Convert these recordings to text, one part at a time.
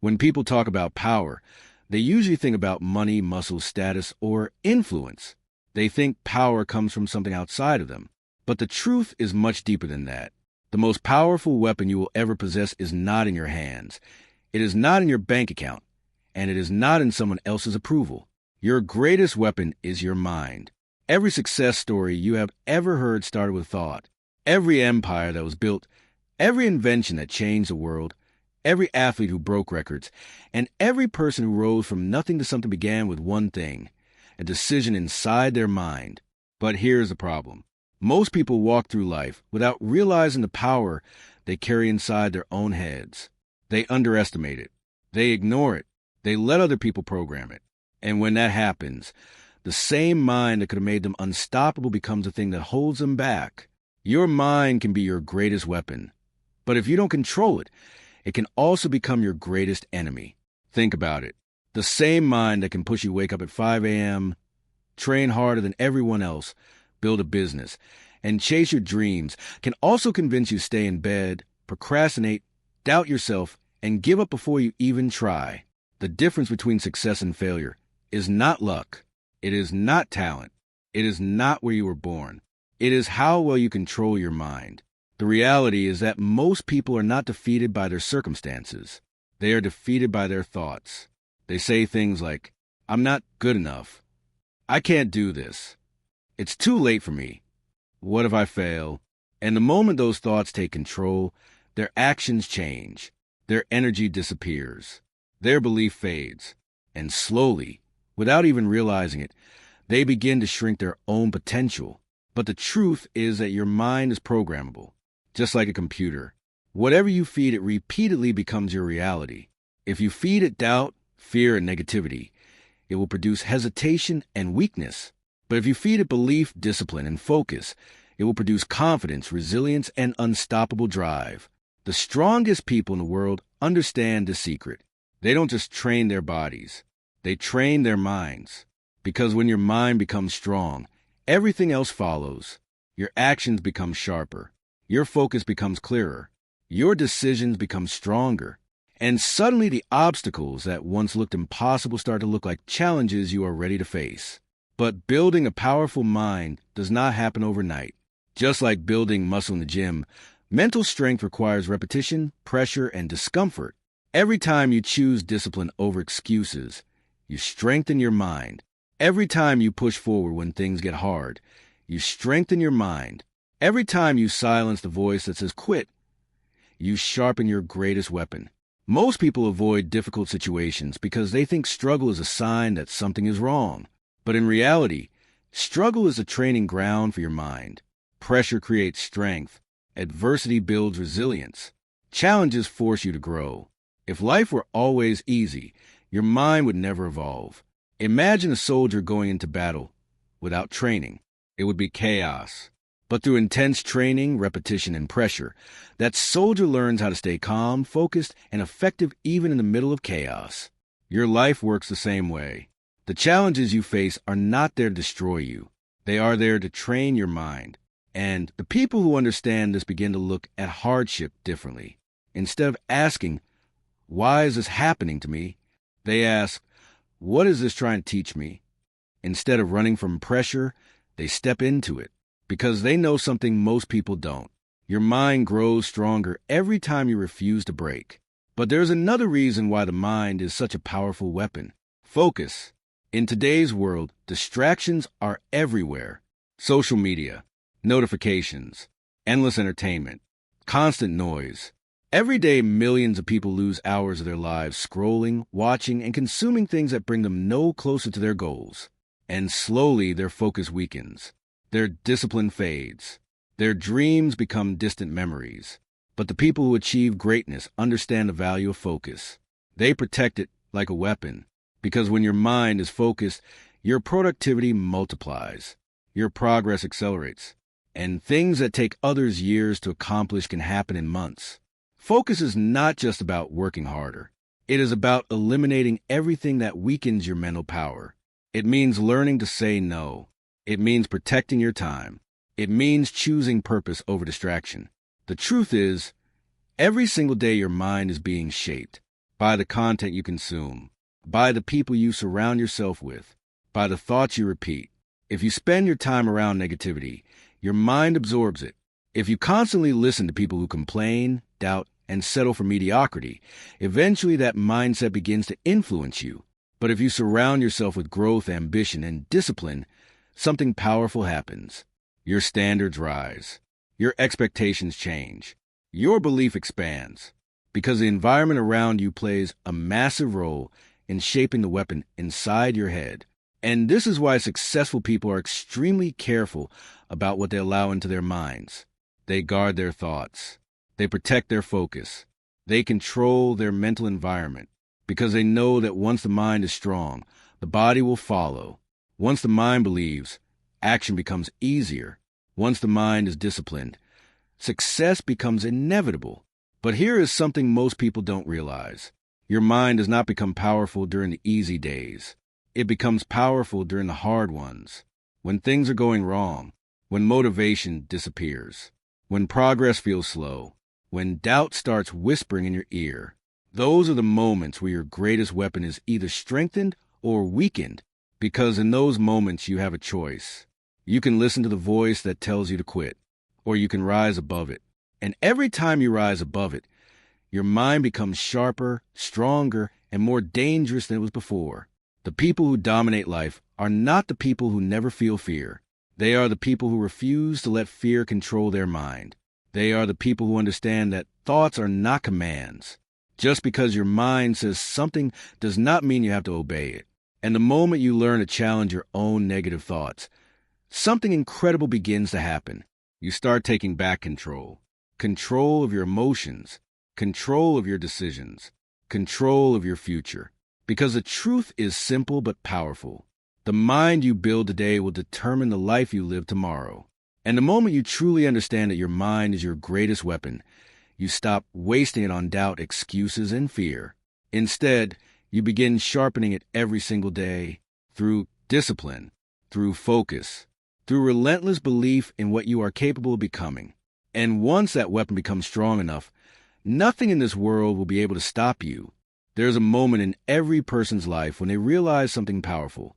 When people talk about power, they usually think about money, muscle, status, or influence. They think power comes from something outside of them. But the truth is much deeper than that. The most powerful weapon you will ever possess is not in your hands. It is not in your bank account, and it is not in someone else's approval. Your greatest weapon is your mind. Every success story you have ever heard started with thought. Every empire that was built, every invention that changed the world, every athlete who broke records, and every person who rose from nothing to something began with one thing, a decision inside their mind. But here's the problem. Most people walk through life without realizing the power they carry inside their own heads. They underestimate it. They ignore it. They let other people program it. And when that happens, the same mind that could have made them unstoppable becomes the thing that holds them back. Your mind can be your greatest weapon. But if you don't control it, it can also become your greatest enemy. Think about it. The same mind that can push you wake up at 5 a.m., train harder than everyone else, build a business, and chase your dreams can also convince you to stay in bed, procrastinate, doubt yourself, and give up before you even try. The difference between success and failure is not luck. It is not talent. It is not where you were born. It is how well you control your mind. The reality is that most people are not defeated by their circumstances. They are defeated by their thoughts. They say things like, "I'm not good enough. I can't do this. It's too late for me. What if I fail?" And the moment those thoughts take control, their actions change. Their energy disappears. Their belief fades. And slowly, without even realizing it, they begin to shrink their own potential. But the truth is that your mind is programmable, just like a computer. Whatever you feed it repeatedly becomes your reality. If you feed it doubt, fear, and negativity, it will produce hesitation and weakness. But if you feed it belief, discipline, and focus, it will produce confidence, resilience, and unstoppable drive. The strongest people in the world understand the secret. They don't just train their bodies. They train their minds. Because when your mind becomes strong, everything else follows. Your actions become sharper. Your focus becomes clearer. Your decisions become stronger. And suddenly the obstacles that once looked impossible start to look like challenges you are ready to face. But building a powerful mind does not happen overnight. Just like building muscle in the gym, mental strength requires repetition, pressure, and discomfort. Every time you choose discipline over excuses, you strengthen your mind. Every time you push forward when things get hard, you strengthen your mind. Every time you silence the voice that says quit, you sharpen your greatest weapon. Most people avoid difficult situations because they think struggle is a sign that something is wrong. But in reality, struggle is a training ground for your mind. Pressure creates strength. Adversity builds resilience. Challenges force you to grow. If life were always easy, your mind would never evolve. Imagine a soldier going into battle without training. It would be chaos. But through intense training, repetition, and pressure, that soldier learns how to stay calm, focused, and effective even in the middle of chaos. Your life works the same way. The challenges you face are not there to destroy you. They are there to train your mind. And the people who understand this begin to look at hardship differently. Instead of asking, "Why is this happening to me?" they ask, "What is this trying to teach me?" Instead of running from pressure, they step into it. Because they know something most people don't. Your mind grows stronger every time you refuse to break. But there's another reason why the mind is such a powerful weapon. Focus. In today's world, distractions are everywhere. Social media, notifications, endless entertainment, constant noise. Every day, millions of people lose hours of their lives scrolling, watching, and consuming things that bring them no closer to their goals. And slowly, their focus weakens. Their discipline fades. Their dreams become distant memories. But the people who achieve greatness understand the value of focus. They protect it like a weapon. Because when your mind is focused, your productivity multiplies. Your progress accelerates. And things that take others years to accomplish can happen in months. Focus is not just about working harder. It is about eliminating everything that weakens your mental power. It means learning to say no. It means protecting your time. It means choosing purpose over distraction. The truth is, every single day your mind is being shaped. by the content you consume, by the people you surround yourself with, by the thoughts you repeat. If you spend your time around negativity, your mind absorbs it. If you constantly listen to people who complain, doubt, and settle for mediocrity, eventually that mindset begins to influence you. But if you surround yourself with growth, ambition, and discipline, something powerful happens. Your standards rise. Your expectations change. Your belief expands. Because the environment around you plays a massive role in shaping the weapon inside your head. And this is why successful people are extremely careful about what they allow into their minds. They guard their thoughts. They protect their focus. They control their mental environment because they know that once the mind is strong, the body will follow. Once the mind believes, action becomes easier. Once the mind is disciplined, success becomes inevitable. But here is something most people don't realize. Your mind does not become powerful during the easy days. It becomes powerful during the hard ones, when things are going wrong, when motivation disappears, when progress feels slow, when doubt starts whispering in your ear. Those are the moments where your greatest weapon is either strengthened or weakened, because in those moments you have a choice. You can listen to the voice that tells you to quit, or you can rise above it. And every time you rise above it, your mind becomes sharper, stronger, and more dangerous than it was before. The people who dominate life are not the people who never feel fear. They are the people who refuse to let fear control their mind. They are the people who understand that thoughts are not commands. Just because your mind says something does not mean you have to obey it. And the moment you learn to challenge your own negative thoughts, something incredible begins to happen. You start taking back control. Control of your emotions, control of your decisions, control of your future. Because the truth is simple but powerful. The mind you build today will determine the life you live tomorrow. And the moment you truly understand that your mind is your greatest weapon, you stop wasting it on doubt, excuses, and fear. Instead, you begin sharpening it every single day through discipline, through focus, through relentless belief in what you are capable of becoming. And once that weapon becomes strong enough, nothing in this world will be able to stop you. There's a moment in every person's life when they realize something powerful.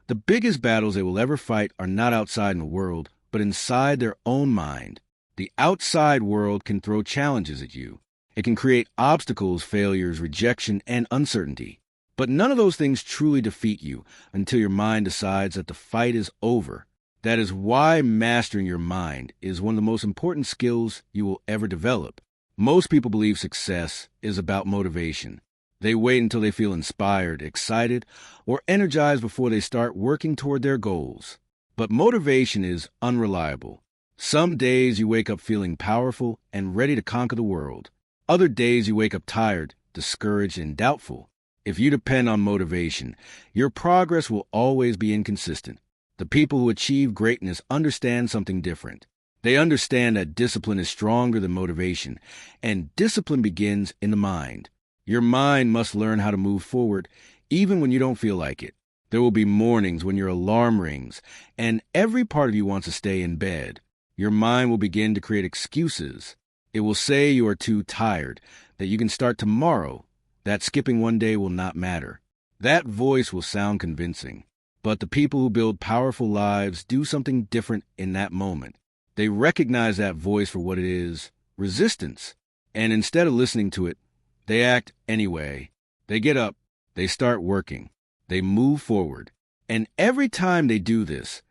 The biggest battles they will ever fight are not outside in the world, but inside their own mind. The outside world can throw challenges at you. It can create obstacles, failures, rejection, and uncertainty. But none of those things truly defeat you until your mind decides that the fight is over. That is why mastering your mind is one of the most important skills you will ever develop. Most people believe success is about motivation. They wait until they feel inspired, excited, or energized before they start working toward their goals. But motivation is unreliable. Some days you wake up feeling powerful and ready to conquer the world. Other days you wake up tired, discouraged, and doubtful. If you depend on motivation, your progress will always be inconsistent. The people who achieve greatness understand something different. They understand that discipline is stronger than motivation, and discipline begins in the mind. Your mind must learn how to move forward even when you don't feel like it. There will be mornings when your alarm rings and every part of you wants to stay in bed. Your mind will begin to create excuses. It will say you are too tired, that you can start tomorrow, that skipping one day will not matter. That voice will sound convincing. But the people who build powerful lives do something different in that moment. They recognize that voice for what it is, resistance. And instead of listening to it, they act anyway. They get up, they start working, they move forward. And every time they do this,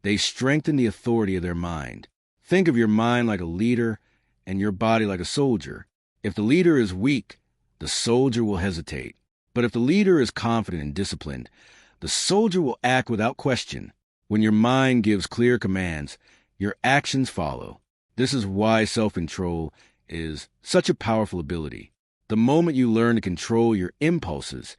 they strengthen the authority of their mind. Think of your mind like a leader and your body like a soldier. If the leader is weak, the soldier will hesitate. But if the leader is confident and disciplined, the soldier will act without question. When your mind gives clear commands, your actions follow. This is why self-control is such a powerful ability. The moment you learn to control your impulses,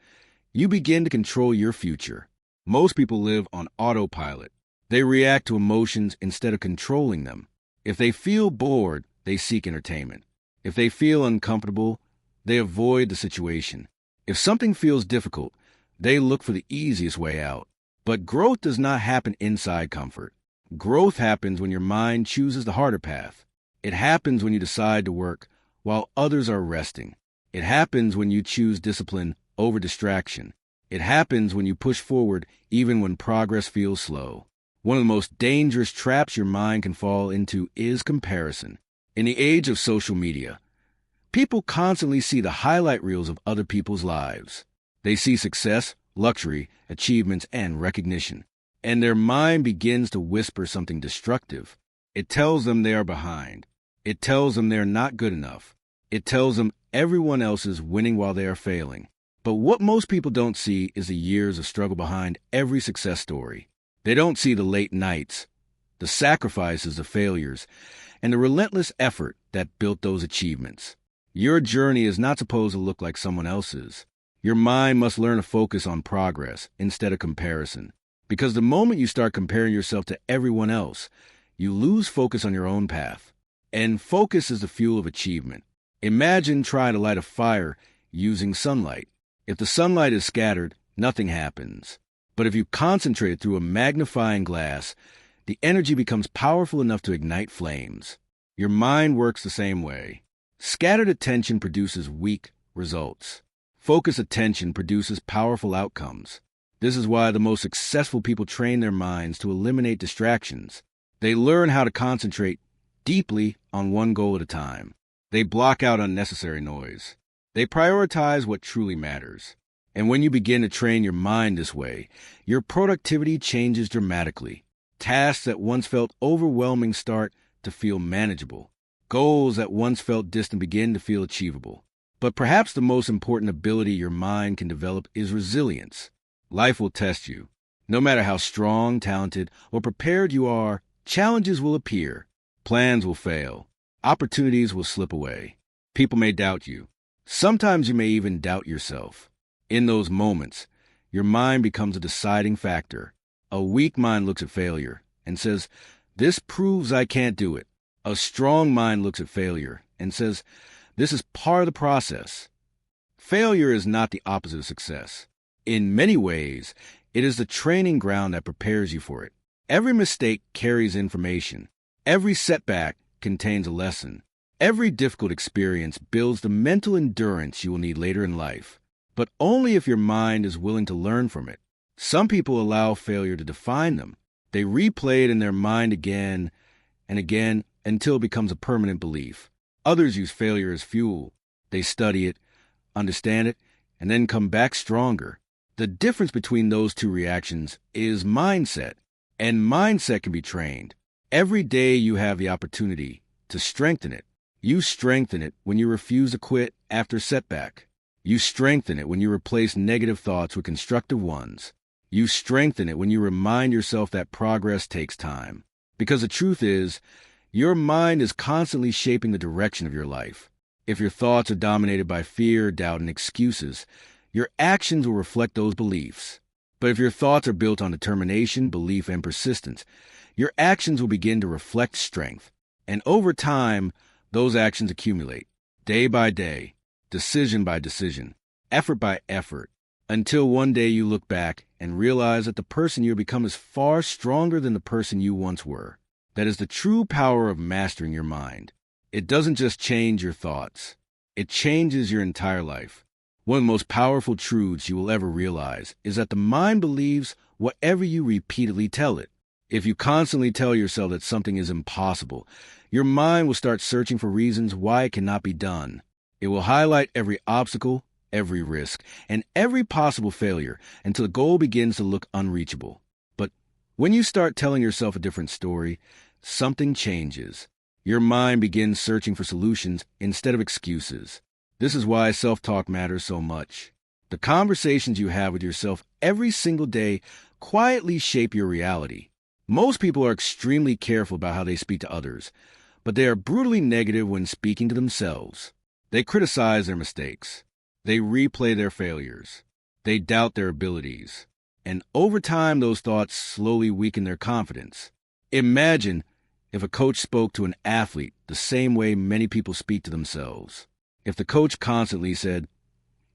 you begin to control your future. Most people live on autopilot. They react to emotions instead of controlling them. If they feel bored, they seek entertainment. If they feel uncomfortable, they avoid the situation. If something feels difficult, they look for the easiest way out. But growth does not happen inside comfort. Growth happens when your mind chooses the harder path. It happens when you decide to work while others are resting. It happens when you choose discipline over distraction. It happens when you push forward even when progress feels slow. One of the most dangerous traps your mind can fall into is comparison. In the age of social media, people constantly see the highlight reels of other people's lives. They see success, luxury, achievements, and recognition, and their mind begins to whisper something destructive. It tells them they are behind. It tells them they're not good enough. It tells them everyone else is winning while they are failing. But what most people don't see is the years of struggle behind every success story. They don't see the late nights, the sacrifices, the failures, and the relentless effort that built those achievements. Your journey is not supposed to look like someone else's. Your mind must learn to focus on progress instead of comparison. Because the moment you start comparing yourself to everyone else, you lose focus on your own path. And focus is the fuel of achievement. Imagine trying to light a fire using sunlight. If the sunlight is scattered, nothing happens. But if you concentrate through a magnifying glass, the energy becomes powerful enough to ignite flames. Your mind works the same way. Scattered attention produces weak results. Focused attention produces powerful outcomes. This is why the most successful people train their minds to eliminate distractions. They learn how to concentrate deeply on one goal at a time. They block out unnecessary noise. They prioritize what truly matters. And when you begin to train your mind this way, your productivity changes dramatically. Tasks that once felt overwhelming start to feel manageable. Goals that once felt distant begin to feel achievable. But perhaps the most important ability your mind can develop is resilience. Life will test you. No matter how strong, talented, or prepared you are, challenges will appear. Plans will fail. Opportunities will slip away. People may doubt you. Sometimes you may even doubt yourself. In those moments, your mind becomes a deciding factor. A weak mind looks at failure and says, "This proves I can't do it." A strong mind looks at failure and says, "This is part of the process." Failure is not the opposite of success. In many ways, it is the training ground that prepares you for it. Every mistake carries information. Every setback contains a lesson. Every difficult experience builds the mental endurance you will need later in life, but only if your mind is willing to learn from it. Some people allow failure to define them. They replay it in their mind again and again until it becomes a permanent belief. Others use failure as fuel. They study it, understand it, and then come back stronger. The difference between those two reactions is mindset, and mindset can be trained. Every day you have the opportunity to strengthen it. You strengthen it when you refuse to quit after setback. You strengthen it when you replace negative thoughts with constructive ones. You strengthen it when you remind yourself that progress takes time. Because the truth is, your mind is constantly shaping the direction of your life. If your thoughts are dominated by fear, doubt, and excuses, your actions will reflect those beliefs. But if your thoughts are built on determination, belief, and persistence, your actions will begin to reflect strength. And over time, those actions accumulate, day by day, decision by decision, effort by effort, until one day you look back and realize that the person you become is far stronger than the person you once were. That is the true power of mastering your mind. It doesn't just change your thoughts. It changes your entire life. One of the most powerful truths you will ever realize is that the mind believes whatever you repeatedly tell it. If you constantly tell yourself that something is impossible, your mind will start searching for reasons why it cannot be done. It will highlight every obstacle, every risk, and every possible failure until the goal begins to look unreachable. But when you start telling yourself a different story, something changes. Your mind begins searching for solutions instead of excuses. This is why self-talk matters so much. The conversations you have with yourself every single day quietly shape your reality. Most people are extremely careful about how they speak to others, but they are brutally negative when speaking to themselves. They criticize their mistakes. They replay their failures. They doubt their abilities. And over time, those thoughts slowly weaken their confidence. Imagine if a coach spoke to an athlete the same way many people speak to themselves. If the coach constantly said,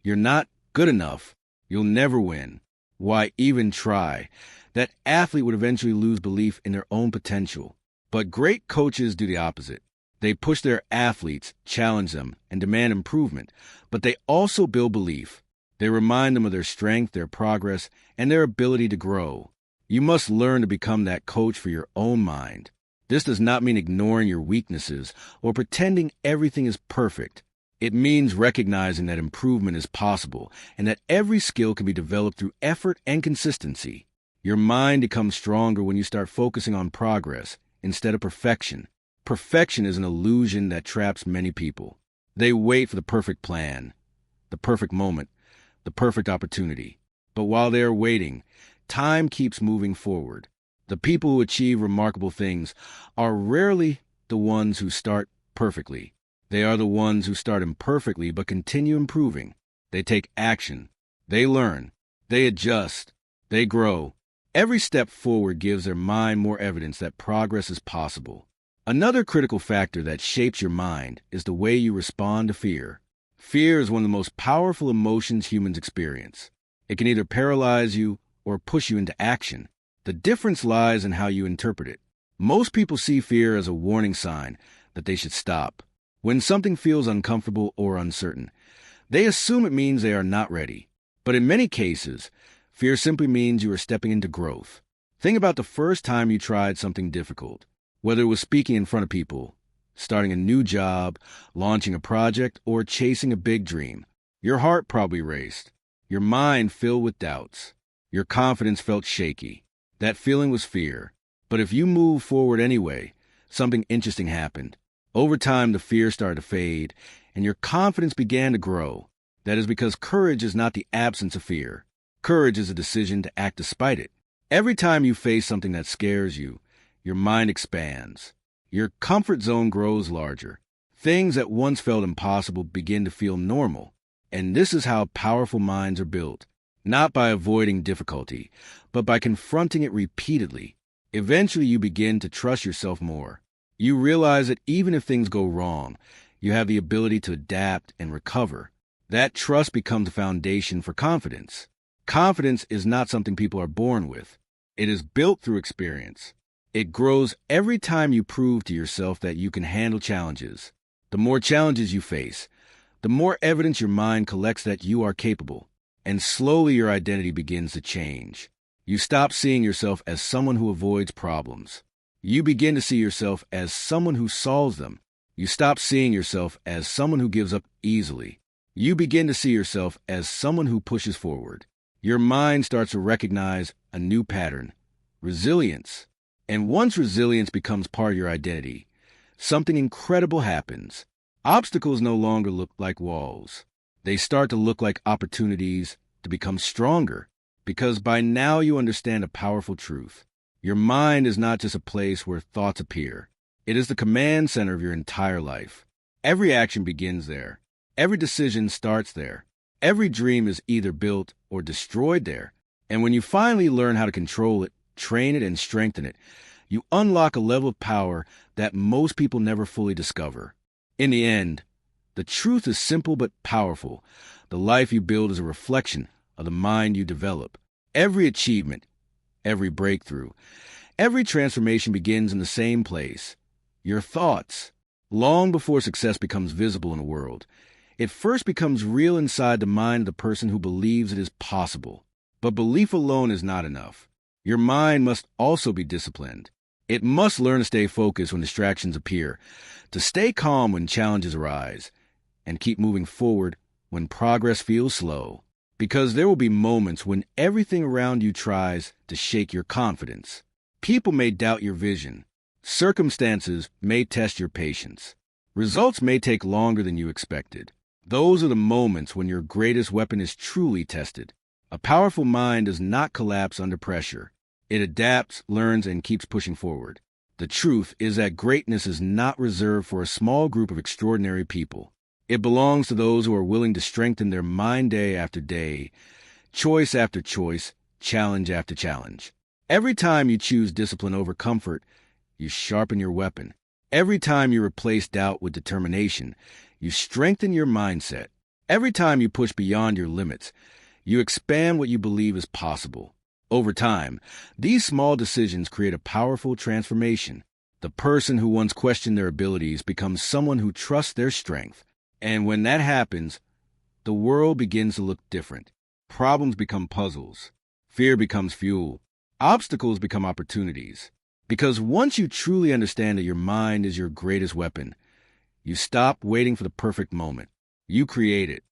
"You're not good enough. You'll never win. Why even try?" that athlete would eventually lose belief in their own potential. But great coaches do the opposite. They push their athletes, challenge them, and demand improvement, but they also build belief. They remind them of their strength, their progress, and their ability to grow. You must learn to become that coach for your own mind. This does not mean ignoring your weaknesses or pretending everything is perfect. It means recognizing that improvement is possible and that every skill can be developed through effort and consistency. Your mind becomes stronger when you start focusing on progress instead of perfection. Perfection is an illusion that traps many people. They wait for the perfect plan, the perfect moment, the perfect opportunity. But while they are waiting, time keeps moving forward. The people who achieve remarkable things are rarely the ones who start perfectly. They are the ones who start imperfectly but continue improving. They take action. They learn. They adjust. They grow. Every step forward gives their mind more evidence that progress is possible. Another critical factor that shapes your mind is the way you respond to fear. Fear is one of the most powerful emotions humans experience. It can either paralyze you or push you into action. The difference lies in how you interpret it. Most people see fear as a warning sign that they should stop. When something feels uncomfortable or uncertain, they assume it means they are not ready. But in many cases, fear simply means you are stepping into growth. Think about the first time you tried something difficult, whether it was speaking in front of people, starting a new job, launching a project, or chasing a big dream. Your heart probably raced. Your mind filled with doubts. Your confidence felt shaky. That feeling was fear. But if you moved forward anyway, something interesting happened. Over time, the fear started to fade, and your confidence began to grow. That is because courage is not the absence of fear. Courage is a decision to act despite it. Every time you face something that scares you, your mind expands. Your comfort zone grows larger. Things that once felt impossible begin to feel normal. And this is how powerful minds are built. Not by avoiding difficulty, but by confronting it repeatedly. Eventually, you begin to trust yourself more. You realize that even if things go wrong, you have the ability to adapt and recover. That trust becomes the foundation for confidence. Confidence is not something people are born with. It is built through experience. It grows every time you prove to yourself that you can handle challenges. The more challenges you face, the more evidence your mind collects that you are capable. And slowly your identity begins to change. You stop seeing yourself as someone who avoids problems. You begin to see yourself as someone who solves them. You stop seeing yourself as someone who gives up easily. You begin to see yourself as someone who pushes forward. Your mind starts to recognize a new pattern, resilience. And once resilience becomes part of your identity, something incredible happens. Obstacles no longer look like walls. They start to look like opportunities to become stronger, because by now you understand a powerful truth. Your mind is not just a place where thoughts appear. It is the command center of your entire life. Every action begins there. Every decision starts there. Every dream is either built or destroyed there. And when you finally learn how to control it, train it, and strengthen it, you unlock a level of power that most people never fully discover. In the end, the truth is simple but powerful. The life you build is a reflection of the mind you develop. Every achievement, every breakthrough, every transformation begins in the same place, your thoughts. Long before success becomes visible in the world, it first becomes real inside the mind of the person who believes it is possible. But belief alone is not enough. Your mind must also be disciplined. It must learn to stay focused when distractions appear, to stay calm when challenges arise, and keep moving forward when progress feels slow. Because there will be moments when everything around you tries to shake your confidence. People may doubt your vision. Circumstances may test your patience. Results may take longer than you expected. Those are the moments when your greatest weapon is truly tested. A powerful mind does not collapse under pressure. It adapts, learns, and keeps pushing forward. The truth is that greatness is not reserved for a small group of extraordinary people. It belongs to those who are willing to strengthen their mind day after day, choice after choice, challenge after challenge. Every time you choose discipline over comfort, you sharpen your weapon. Every time you replace doubt with determination, you strengthen your mindset. Every time you push beyond your limits, you expand what you believe is possible. Over time, these small decisions create a powerful transformation. The person who once questioned their abilities becomes someone who trusts their strength. And when that happens, the world begins to look different. Problems become puzzles. Fear becomes fuel. Obstacles become opportunities. Because once you truly understand that your mind is your greatest weapon, you stop waiting for the perfect moment. You create it.